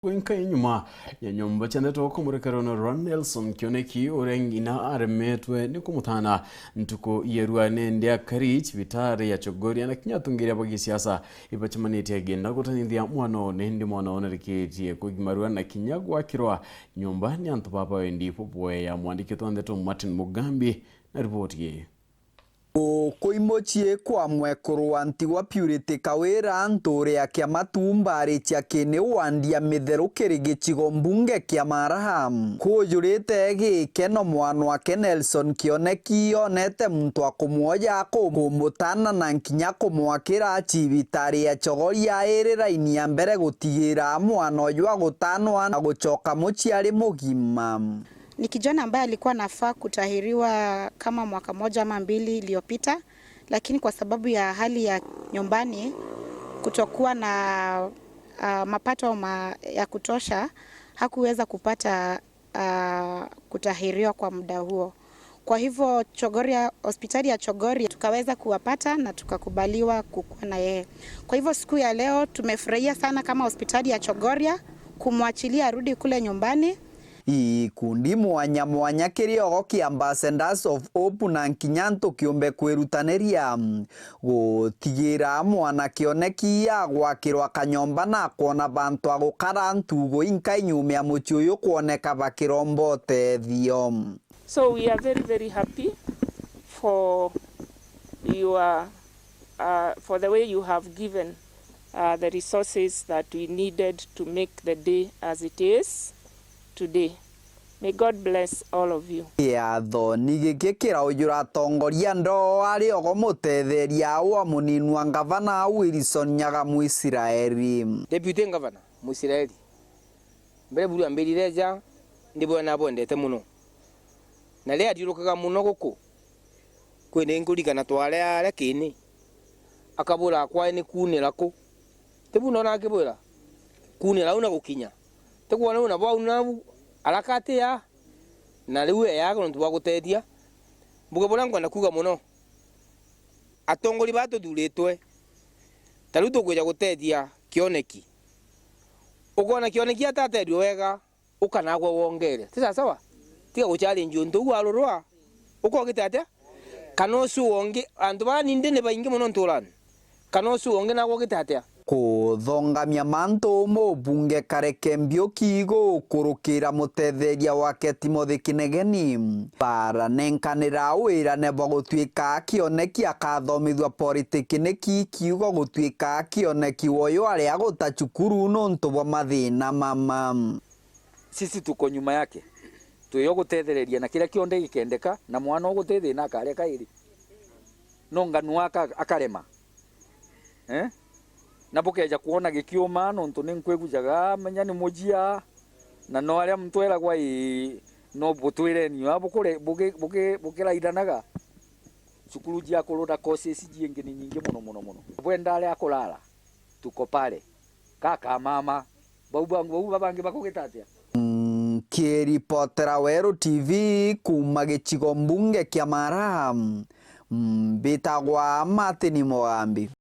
Wenka NYUMA ya NYOMBA NTETO KUMURIKWA na Nelson Kioneki orengina aremetwe ni kumutana ntuko yerwane ndia karich vitare ya chogori na kinyatungiria bagi siasa ipachimaniti agenda GUTANITHIA mwano nendi mwano riketi kugimarwa na kinyagwa kirwa NYOMBA ni ANTU papa WENDI popoe ya mwandikitwa NTETO Martin Mugambi na ripoti ye Koimochie kwa mwekuru antigua purity kawira NTEERE ya KIAMANTU mbarichia kene wandia mitheruki gichigo mbunge kia MAARA kujurite gikeno mwana wake Nelson Kioneki onete muntu akumwoja kumutana na nkinya kumwakira chibitari ya chogori ya raini ya mbere gutigira mwana uyu agutanwa na guchoka muciari mugima. Ni kijana ambaye alikuwa nafaa kutahiriwa kama mwaka moja ama mbili iliyopita, lakini kwa sababu ya hali ya nyumbani kutokuwa na mapato ya kutosha hakuweza kupata kutahiriwa kwa muda huo. Kwa hivyo hospitali ya Chogoria tukaweza kuwapata na tukakubaliwa kukua na yeye. Kwa hivyo siku ya leo tumefurahia sana kama hospitali ya Chogoria kumwachilia arudi kule nyumbani. Ikundi mwanya kiriogo kia Ambassadors of Hope na nkinyanto kiumbe kwirutaniria gutigira mwana Kioneki gwakirwa kanyomba na kuona bantu agukara ntugo inka inyume ya muci uyu kuoneka bakirombo Utethio. So we are very happy for your for the way you have given the resources that we needed to make the day as it is today. May God bless all of you. Yatho nigikikira ujura tongoria ndo ari ogo mutetheria wa muninu wa gavana Wilson Nyaga Muisiraeli. Deputy Governor Muisiraeli. Mbere buru ambirire ja ndibo na bondete muno. Na le adirukaga muno guku. Kwene ngurigana tware are kini. Akabura kwa ni kunira ku. Tebuno na akibura. Kunira una gukinya. Teguona una bwa una alakate ya na liwe yako ntuwa gutethia mbuge bolango nakuga muno atongori bato duletwe taruto kweja gutethia Kioneki ukona Kioneki ataterio wega ukanagwa wongere tisa sawa tiga guchallenge ntu arurwa ukogite atia kanosu wonge antu bani ndene baingi muno nturani kanosu wonge nagwo gitatia kuthongamia mantu mubunge Karekembio kigo kurukira mutetheria wake Timothy Kinegeni baranenkanira wira nebo gutwika Kioneki akathomithwa politiki kiugo gutwika Kioneki woyo ari agutachukuru nontu bwa mathina mama. Sisi tuko nyuma yake tuyo gutethereria na kila kionde gikendeka na mwana ogutethia na kare kairi no nganu akarema na bukeja kuona gikiuma nontu ninkwegujaga menya ni mujia na no aria mtwera kwa no butwire ni abukure bukira idanaga cukuru jia kuruda courses jingi ni nyingi muno bwenda aria akulala tuko pale kaka mama bau bangi bakugitatia. Kiripotera Weru TV kuma gichigo mbunge kia MAARA mbitagwa Martin Mugambi.